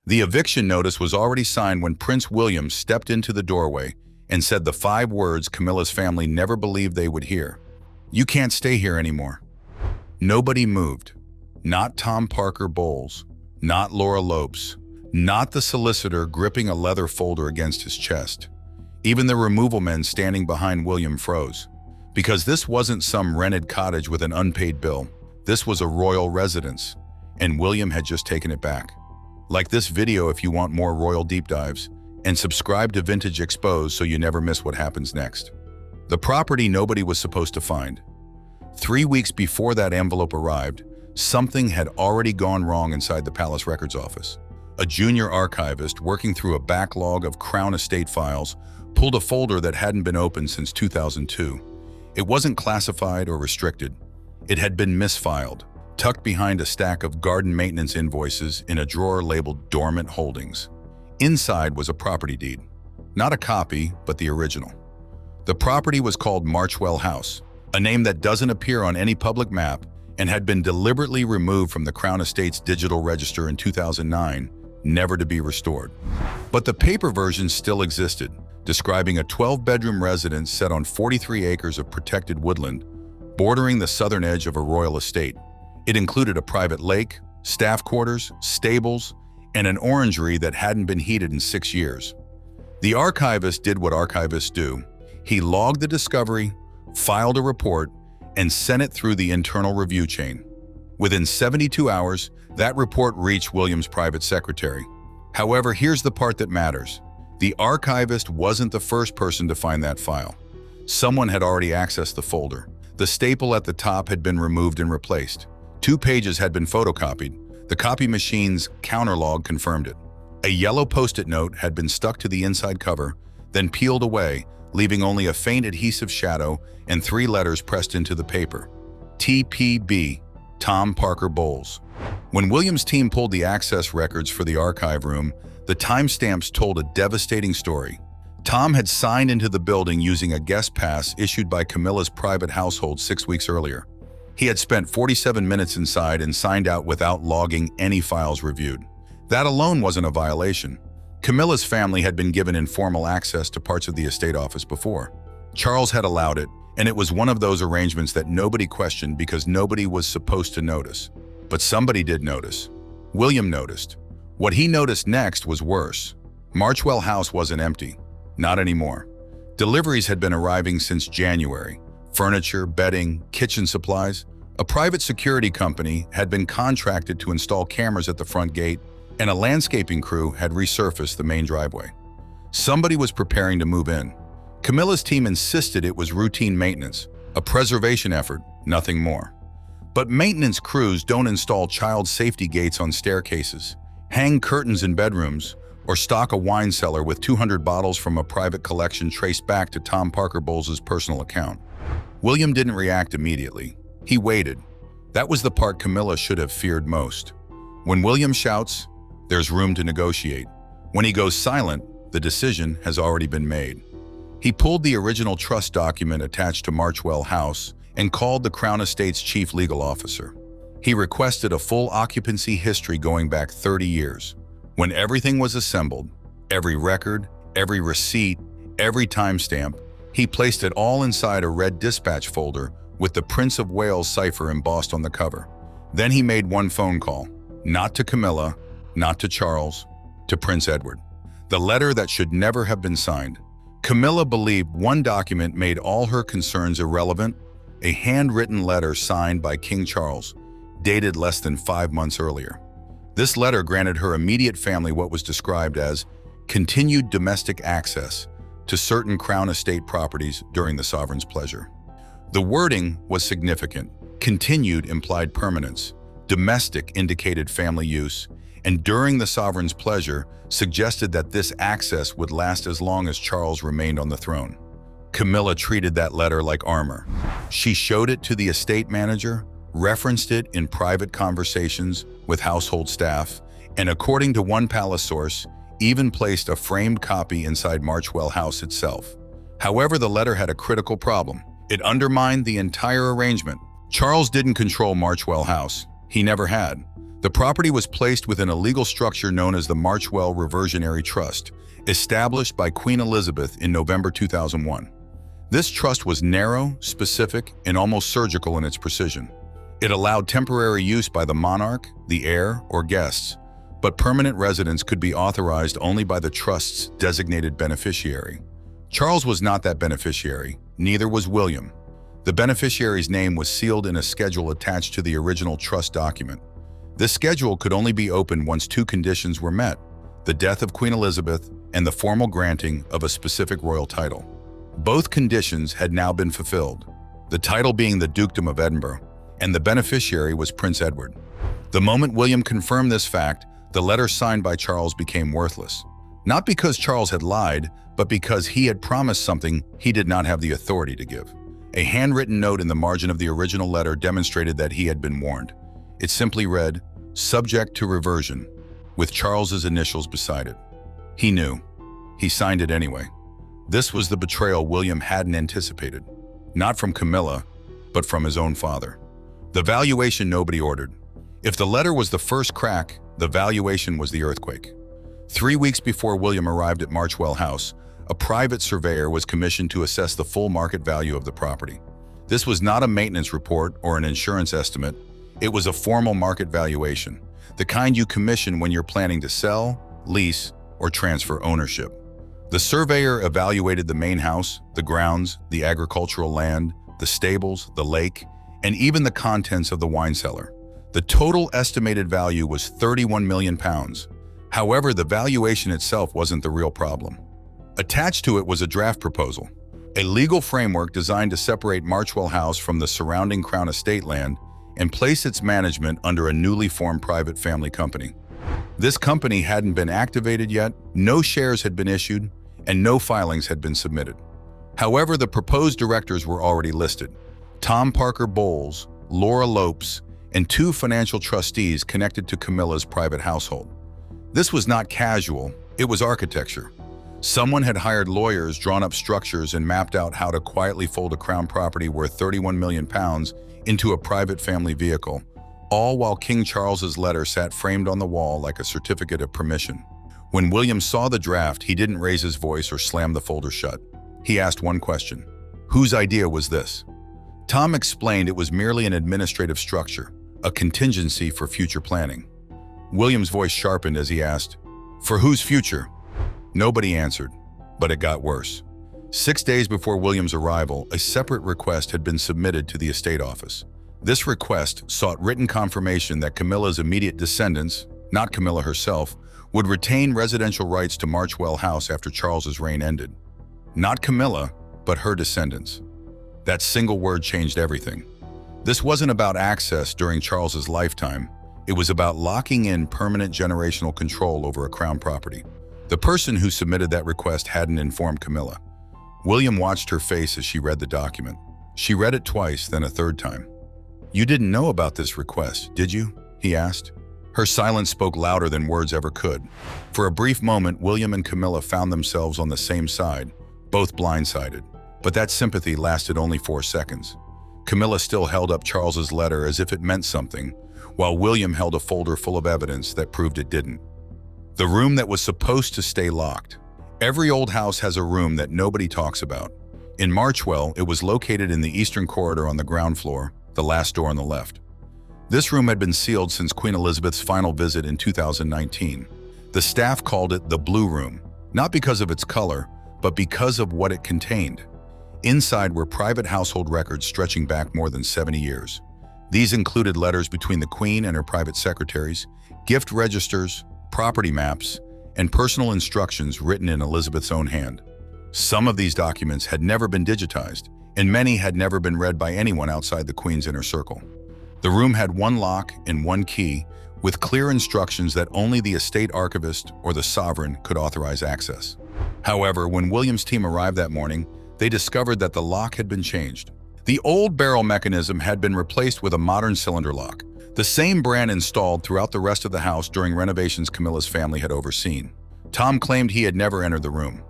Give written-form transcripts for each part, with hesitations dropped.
The eviction notice was already signed when Prince William stepped into the doorway and said the 5 words Camilla's family never believed they would hear. "You can't stay here anymore." Nobody moved. Not Tom Parker Bowles, not Laura Lopes, not the solicitor gripping a leather folder against his chest. Even the removal men standing behind William froze. Because this wasn't some rented cottage with an unpaid bill. This was a royal residence, and William had just taken it back. Like this video if you want more royal deep dives, and subscribe to Vintage Exposed so you never miss what happens next. The property nobody was supposed to find. 3 weeks before that envelope arrived, something had already gone wrong inside the Palace Records office. A junior archivist working through a backlog of Crown Estate files pulled a folder that hadn't been opened since 2002. It wasn't classified or restricted. It had been misfiled, tucked behind a stack of garden maintenance invoices in a drawer labeled Dormant Holdings. Inside was a property deed. Not a copy, but the original. The property was called Marchwell House, a name that doesn't appear on any public map and had been deliberately removed from the Crown Estate's digital register in 2009, never to be restored. But the paper version still existed, describing a 12-bedroom residence set on 43 acres of protected woodland, bordering the southern edge of a royal estate. It included a private lake, staff quarters, stables, and an orangery that hadn't been heated in 6 years. The archivist did what archivists do. He logged the discovery, filed a report, and sent it through the internal review chain. Within 72 hours, that report reached William's private secretary. However, here's the part that matters. The archivist wasn't the first person to find that file. Someone had already accessed the folder. The staple at the top had been removed and replaced. 2 pages had been photocopied. The copy machine's counterlog confirmed it. A yellow post-it note had been stuck to the inside cover, then peeled away, leaving only a faint adhesive shadow and 3 letters pressed into the paper. TPB, Tom Parker Bowles. When William's team pulled the access records for the archive room, the timestamps told a devastating story. Tom had signed into the building using a guest pass issued by Camilla's private household 6 weeks earlier. He had spent 47 minutes inside and signed out without logging any files reviewed. That alone wasn't a violation. Camilla's family had been given informal access to parts of the estate office before. Charles had allowed it, and it was one of those arrangements that nobody questioned because nobody was supposed to notice. But somebody did notice. William noticed. What he noticed next was worse. Marchwell House wasn't empty. Not anymore. Deliveries had been arriving since January. Furniture, bedding, kitchen supplies. A private security company had been contracted to install cameras at the front gate, and a landscaping crew had resurfaced the main driveway. Somebody was preparing to move in. Camilla's team insisted it was routine maintenance, a preservation effort, nothing more. But maintenance crews don't install child safety gates on staircases, hang curtains in bedrooms, or stock a wine cellar with 200 bottles from a private collection traced back to Tom Parker Bowles' personal account. William didn't react immediately. He waited. That was the part Camilla should have feared most. When William shouts, there's room to negotiate. When he goes silent, the decision has already been made. He pulled the original trust document attached to Marchwell House and called the Crown Estate's chief legal officer. He requested a full occupancy history going back 30 years. When everything was assembled, every record, every receipt, every timestamp, he placed it all inside a red dispatch folder with the Prince of Wales cipher embossed on the cover. Then he made one phone call, not to Camilla, not to Charles, to Prince Edward. The letter that should never have been signed. Camilla believed one document made all her concerns irrelevant, a handwritten letter signed by King Charles, dated less than 5 months earlier. This letter granted her immediate family what was described as continued domestic access to certain Crown Estate properties during the sovereign's pleasure. The wording was significant. Continued implied permanence, domestic indicated family use, and during the sovereign's pleasure suggested that this access would last as long as Charles remained on the throne. Camilla treated that letter like armor. She showed it to the estate manager, referenced it in private conversations with household staff, and according to one palace source, even placed a framed copy inside Marchwell House itself. However, the letter had a critical problem. It undermined the entire arrangement. Charles didn't control Marchwell House. He never had. The property was placed within a legal structure known as the Marchwell Reversionary Trust, established by Queen Elizabeth in November 2001. This trust was narrow, specific, and almost surgical in its precision. It allowed temporary use by the monarch, the heir, or guests, but permanent residence could be authorized only by the trust's designated beneficiary. Charles was not that beneficiary, neither was William. The beneficiary's name was sealed in a schedule attached to the original trust document. This schedule could only be opened once two conditions were met: the death of Queen Elizabeth and the formal granting of a specific royal title. Both conditions had now been fulfilled, the title being the Dukedom of Edinburgh, and the beneficiary was Prince Edward. The moment William confirmed this fact, the letter signed by Charles became worthless. Not because Charles had lied, but because he had promised something he did not have the authority to give. A handwritten note in the margin of the original letter demonstrated that he had been warned. It simply read, "Subject to reversion," with Charles's initials beside it. He knew. He signed it anyway. This was the betrayal William hadn't anticipated. Not from Camilla, but from his own father. The valuation nobody ordered. If the letter was the first crack, the valuation was the earthquake. 3 weeks before William arrived at Marchwell House, a private surveyor was commissioned to assess the full market value of the property. This was not a maintenance report or an insurance estimate. It was a formal market valuation, the kind you commission when you're planning to sell, lease, or transfer ownership. The surveyor evaluated the main house, the grounds, the agricultural land, the stables, the lake, and even the contents of the wine cellar. The total estimated value was £31 million. However, the valuation itself wasn't the real problem. Attached to it was a draft proposal, a legal framework designed to separate Marchwell House from the surrounding Crown Estate land and place its management under a newly formed private family company. This company hadn't been activated yet, no shares had been issued, and no filings had been submitted. However, the proposed directors were already listed: Tom Parker Bowles, Laura Lopes, and 2 financial trustees connected to Camilla's private household. This was not casual, it was architecture. Someone had hired lawyers, drawn up structures, and mapped out how to quietly fold a crown property worth £31 million into a private family vehicle, all while King Charles's letter sat framed on the wall like a certificate of permission. When William saw the draft, he didn't raise his voice or slam the folder shut. He asked one question: whose idea was this? Tom explained it was merely an administrative structure, a contingency for future planning. William's voice sharpened as he asked, "For whose future?" Nobody answered, but it got worse. 6 days before William's arrival, a separate request had been submitted to the estate office. This request sought written confirmation that Camilla's immediate descendants, not Camilla herself, would retain residential rights to Marchwell House after Charles's reign ended. Not Camilla, but her descendants. That single word changed everything. This wasn't about access during Charles's lifetime. It was about locking in permanent generational control over a crown property. The person who submitted that request hadn't informed Camilla. William watched her face as she read the document. She read it twice, then a third time. "You didn't know about this request, did you?" he asked. Her silence spoke louder than words ever could. For a brief moment, William and Camilla found themselves on the same side, both blindsided. But that sympathy lasted only 4 seconds. Camilla still held up Charles's letter as if it meant something, while William held a folder full of evidence that proved it didn't. The room that was supposed to stay locked. Every old house has a room that nobody talks about. In Marchwell, it was located in the eastern corridor on the ground floor, the last door on the left. This room had been sealed since Queen Elizabeth's final visit in 2019. The staff called it the Blue Room, not because of its color, but because of what it contained. Inside were private household records stretching back more than 70 years. These included letters between the Queen and her private secretaries, gift registers, property maps, and personal instructions written in Elizabeth's own hand. Some of these documents had never been digitized, and many had never been read by anyone outside the Queen's inner circle. The room had one lock and one key, with clear instructions that only the estate archivist or the sovereign could authorize access. However, when William's team arrived that morning, they discovered that the lock had been changed. The old barrel mechanism had been replaced with a modern cylinder lock, the same brand installed throughout the rest of the house during renovations Camilla's family had overseen. Tom claimed he had never entered the room.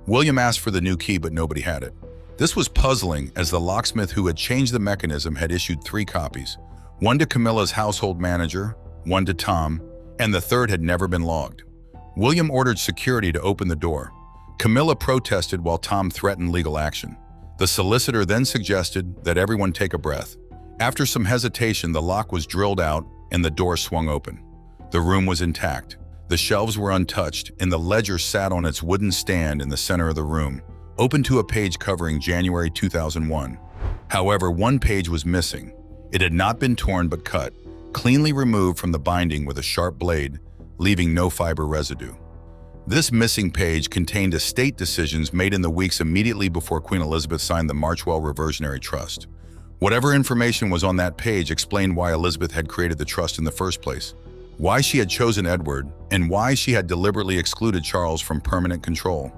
William asked for the new key, but nobody had it. This was puzzling, as the locksmith who had changed the mechanism had issued 3 copies, one to Camilla's household manager, one to Tom, and the third had never been logged. William ordered security to open the door. Camilla protested while Tom threatened legal action. The solicitor then suggested that everyone take a breath. After some hesitation, the lock was drilled out and the door swung open. The room was intact. The shelves were untouched, and the ledger sat on its wooden stand in the center of the room, open to a page covering January 2001. However, one page was missing. It had not been torn but cut, cleanly removed from the binding with a sharp blade, leaving no fiber residue. This missing page contained estate decisions made in the weeks immediately before Queen Elizabeth signed the Marchwell Reversionary Trust. Whatever information was on that page explained why Elizabeth had created the trust in the first place, why she had chosen Edward, and why she had deliberately excluded Charles from permanent control.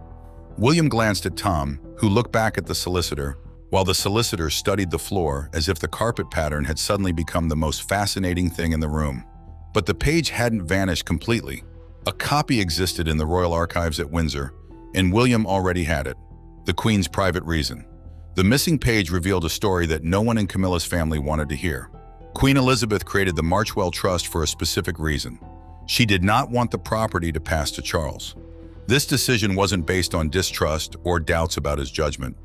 William glanced at Tom, who looked back at the solicitor, while the solicitor studied the floor as if the carpet pattern had suddenly become the most fascinating thing in the room. But the page hadn't vanished completely. A copy existed in the Royal Archives at Windsor, and William already had it: the Queen's private reason. The missing page revealed a story that no one in Camilla's family wanted to hear. Queen Elizabeth created the Marchwell Trust for a specific reason. She did not want the property to pass to Charles. This decision wasn't based on distrust or doubts about his judgment.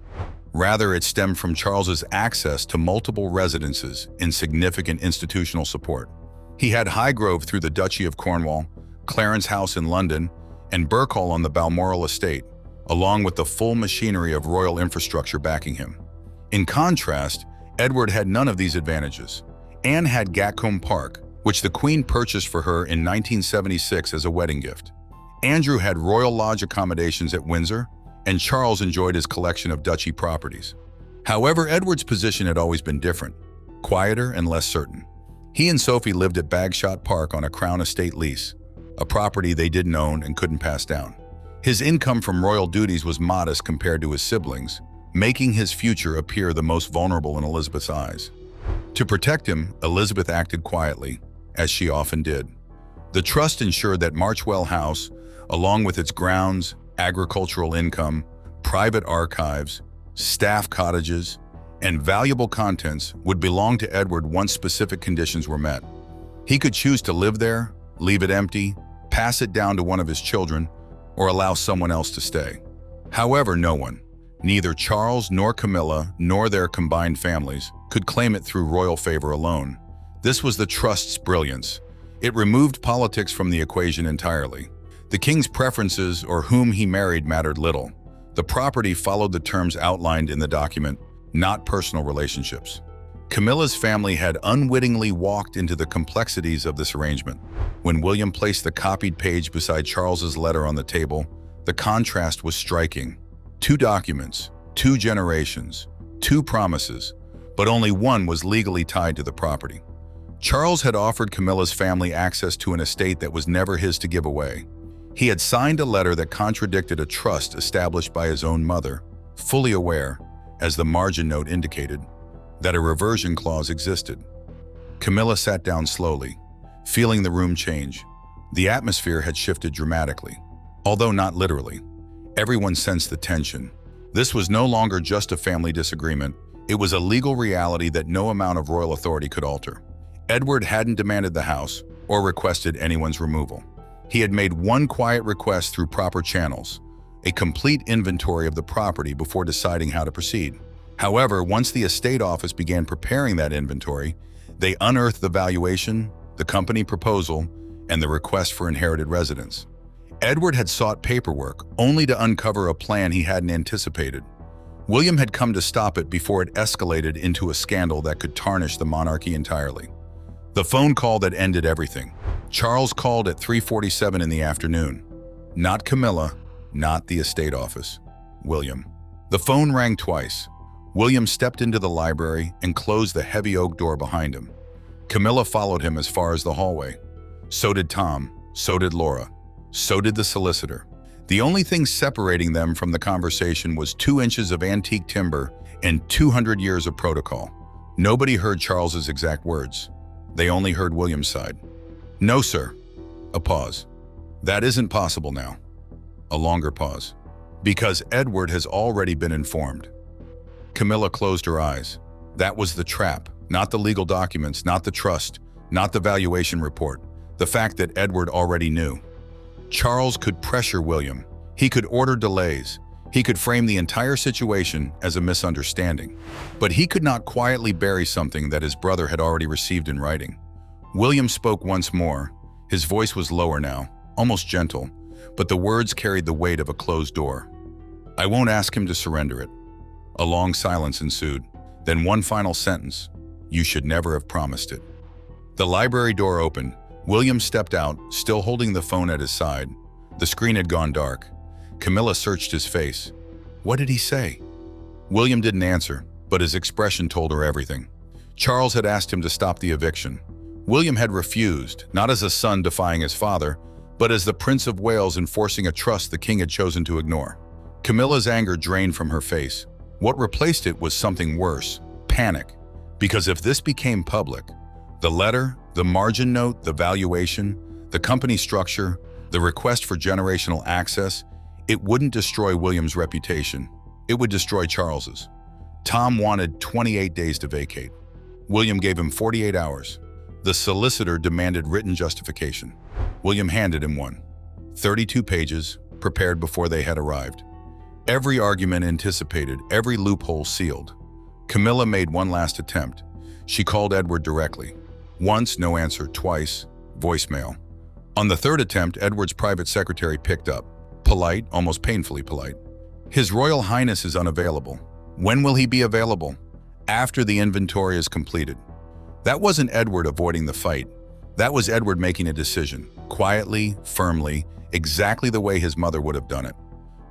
Rather, it stemmed from Charles's access to multiple residences and significant institutional support. He had Highgrove through the Duchy of Cornwall, Clarence House in London, and Berkhall on the Balmoral estate, along with the full machinery of royal infrastructure backing him. In contrast, Edward had none of these advantages. Anne had Gatcombe Park, which the Queen purchased for her in 1976 as a wedding gift. Andrew had Royal Lodge accommodations at Windsor, and Charles enjoyed his collection of duchy properties. However, Edward's position had always been different, quieter and less certain. He and Sophie lived at Bagshot Park on a Crown estate lease, a property they didn't own and couldn't pass down. His income from royal duties was modest compared to his siblings, making his future appear the most vulnerable in Elizabeth's eyes. To protect him, Elizabeth acted quietly, as she often did. The trust ensured that Marchwell House, along with its grounds, agricultural income, private archives, staff cottages, and valuable contents, would belong to Edward once specific conditions were met. He could choose to live there, leave it empty, pass it down to one of his children, or allow someone else to stay. However, no one, neither Charles nor Camilla nor their combined families, could claim it through royal favor alone. This was the trust's brilliance. It removed politics from the equation entirely. The king's preferences or whom he married mattered little. The property followed the terms outlined in the document, not personal relationships. Camilla's family had unwittingly walked into the complexities of this arrangement. When William placed the copied page beside Charles's letter on the table, the contrast was striking. 2 documents, 2 generations, 2 promises, but only one was legally tied to the property. Charles had offered Camilla's family access to an estate that was never his to give away. He had signed a letter that contradicted a trust established by his own mother, fully aware, as the margin note indicated, that a reversion clause existed. Camilla sat down slowly, feeling the room change. The atmosphere had shifted dramatically, although not literally. Everyone sensed the tension. This was no longer just a family disagreement. It was a legal reality that no amount of royal authority could alter. Edward hadn't demanded the house or requested anyone's removal. He had made one quiet request through proper channels, a complete inventory of the property before deciding how to proceed. However, once the estate office began preparing that inventory, they unearthed the valuation, the company proposal, and the request for inherited residence. Edward had sought paperwork only to uncover a plan he hadn't anticipated. William had come to stop it before it escalated into a scandal that could tarnish the monarchy entirely. The phone call that ended everything. Charles called at 3:47 in the afternoon. Not Camilla, not the estate office. William. The phone rang twice. William stepped into the library and closed the heavy oak door behind him. Camilla followed him as far as the hallway. So did Tom, so did Laura, so did the solicitor. The only thing separating them from the conversation was 2 inches of antique timber and 200 years of protocol. Nobody heard Charles's exact words. They only heard William's side. "No, sir." A pause. "That isn't possible now." A longer pause. "Because Edward has already been informed." Camilla closed her eyes. That was the trap. Not the legal documents, not the trust, not the valuation report. the fact that Edward already knew. Charles could pressure William. He could order delays. He could frame the entire situation as a misunderstanding. But he could not quietly bury something that his brother had already received in writing. William spoke once more. His voice was lower now, almost gentle, but the words carried the weight of a closed door. "I won't ask him to surrender it." A long silence ensued. Then one final sentence: "You should never have promised it." The library door opened. William stepped out, still holding the phone at his side. The screen had gone dark. Camilla searched his face. What did he say? William didn't answer, but his expression told her everything. Charles had asked him to stop the eviction. William had refused, not as a son defying his father, but as the Prince of Wales enforcing a trust the king had chosen to ignore. Camilla's anger drained from her face. What replaced it was something worse: panic. Because if this became public, the letter, the margin note, the valuation, the company structure, the request for generational access, it wouldn't destroy William's reputation. It would destroy Charles's. Tom wanted 28 days to vacate. William gave him 48 hours. The solicitor demanded written justification. William handed him one. 32 pages, prepared before they had arrived. Every argument anticipated, every loophole sealed. Camilla made one last attempt. She called Edward directly. Once, no answer. Twice, voicemail. On the third attempt, Edward's private secretary picked up. Polite, almost painfully polite. "His Royal Highness is unavailable." "When will he be available?" "After the inventory is completed." That wasn't Edward avoiding the fight. That was Edward making a decision, quietly, firmly, exactly the way his mother would have done it.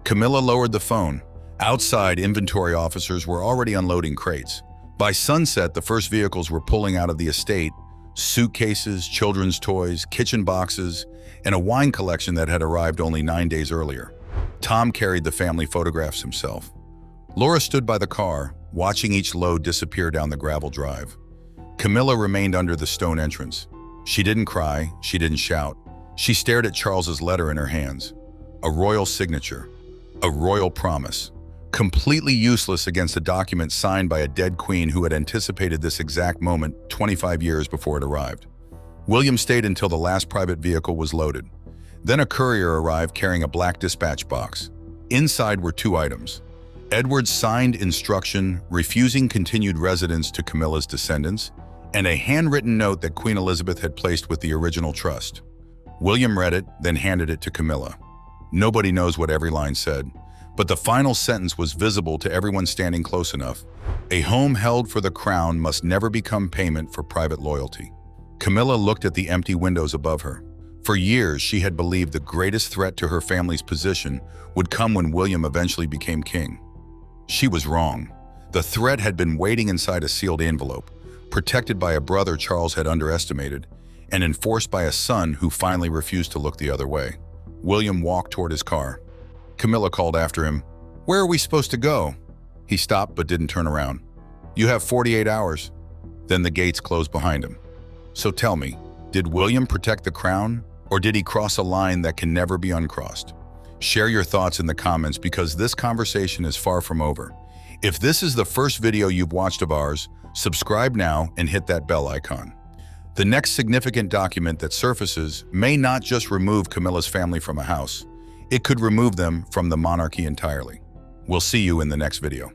Camilla lowered the phone. Outside, inventory officers were already unloading crates. By sunset, the first vehicles were pulling out of the estate: suitcases, children's toys, kitchen boxes, and a wine collection that had arrived only 9 days earlier. Tom carried the family photographs himself. Laura stood by the car, watching each load disappear down the gravel drive. Camilla remained under the stone entrance. She didn't cry, she didn't shout. She stared at Charles's letter in her hands. A royal signature, a royal promise, completely useless against a document signed by a dead queen who had anticipated this exact moment 25 years before it arrived. William stayed until the last private vehicle was loaded. Then a courier arrived carrying a black dispatch box. Inside were 2 items: Edward's signed instruction refusing continued residence to Camilla's descendants, and a handwritten note that Queen Elizabeth had placed with the original trust. William read it, then handed it to Camilla. Nobody knows what every line said, but the final sentence was visible to everyone standing close enough. A home held for the crown must never become payment for private loyalty. Camilla looked at the empty windows above her. For years, she had believed the greatest threat to her family's position would come when William eventually became king. She was wrong. The threat had been waiting inside a sealed envelope, protected by a brother Charles had underestimated, and enforced by a son who finally refused to look the other way. William walked toward his car. Camilla called after him. "Where are we supposed to go?" He stopped but didn't turn around. "You have 48 hours. Then the gates closed behind him. So tell me, did William protect the crown, or did he cross a line that can never be uncrossed? Share your thoughts in the comments, because this conversation is far from over. If this is the first video you've watched of ours, subscribe now and hit that bell icon. The next significant document that surfaces may not just remove Camilla's family from a house. It could remove them from the monarchy entirely. We'll see you in the next video.